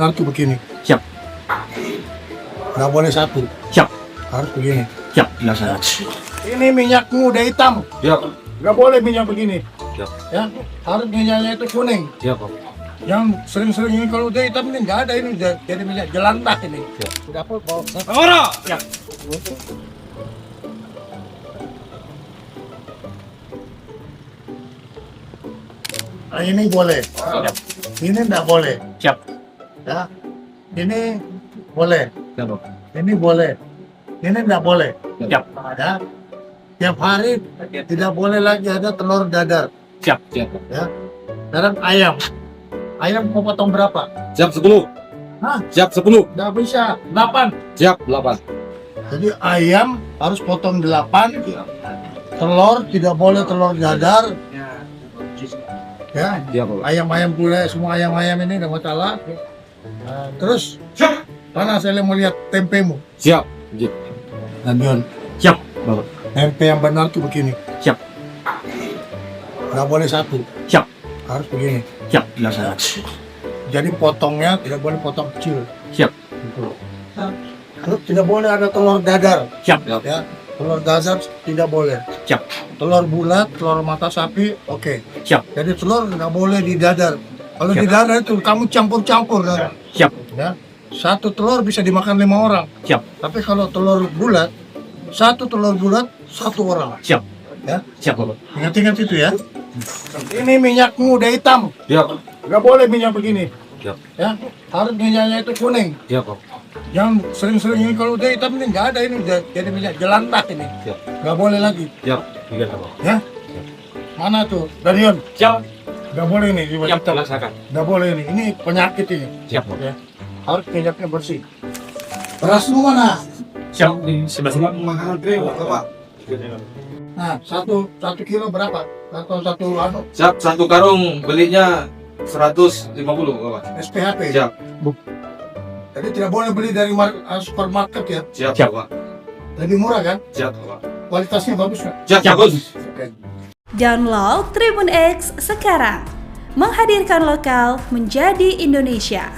benar tuh begini. Siap. Nggak boleh satu. Siap. Harus begini. Siap. Dilaksanakan. Ini minyakmu udah hitam. Siap. Nggak boleh minyak begini. Siap. Ya, harus minyaknya itu kuning. Siap, Pak. Yang sering-sering ini kalau udah hitam ini nggak ada, ini udah jadi minyak jelantah ini. Siap. Udah apa bawa? Kamera. Siap. Nah, ini boleh. Siap. Ini nggak boleh. Siap. Ya, ini boleh. Siap, Pak. Ini boleh. Ini nggak boleh. Siap. Ya, tiap hari tidak boleh lagi ada telur dadar. Siap. Siap, Pak. Ya, sekarang ayam. Ayam mau potong berapa? Siap 10. Hah? Siap 10. Nggak bisa. 8. Siap 8. Jadi ayam harus potong 8. Telur tidak boleh telur dadar. Ya, Siap, Pak. ayam-ayam bule, semua ayam-ayam ini ada masalah. Nah, terus, mana saya mau lihat tempemu? Siap. Nadion, Siap, Bapak. tempe yang benar tuh begini. Siap. Nggak boleh satu. Siap. Harus begini. Siap. Dilaksanakan. Jadi potongnya tidak boleh potong kecil. Siap. Gitu. Terus tidak boleh ada telur dadar. Siap. Ya, telur dadar tidak boleh. Siap. Telur bulat, telur mata sapi, oke. Siap. Jadi telur nggak boleh di dadar. Kalau Siap. di dadar itu kamu campur-campur kan. Siap. Ya, satu telur bisa dimakan 5 orang. Siap. Tapi kalau telur bulat, satu telur bulat 1 orang. Siap. Ya, Siap, Bapak. ingat-ingat itu ya. Ini minyakmu udah hitam, Siap. nggak boleh minyak begini. Siap. Ya, harus minyaknya itu kuning. Siap, Pak. Yang sering-sering ini kalau udah hitam ini nggak ada, ini udah jadi minyak jelantah ini. Siap. Nggak boleh lagi. Siap. Tiga, Pak. Ya, mana tuh Darion? Siap. Nggak boleh ini. Siap. Dilaksanakan. Nggak boleh ini penyakit ini. Siap, Pak. Ya, harus minyaknya bersih. Berasmu mana? Siap. Di sebelah sini. Pak. Nah, satu kilo berapa? Atau satu Siap, satu karung belinya 150, Bapak. SPHP. Siap. Jadi tidak boleh beli dari supermarket ya. Siap, Siap. Bapak. Lebih murah kan? Siap, Bapak. Kualitasnya bagus kan? Siap, Siap. bagus. Oke. Download Tribun X sekarang. Menghadirkan lokal menjadi Indonesia.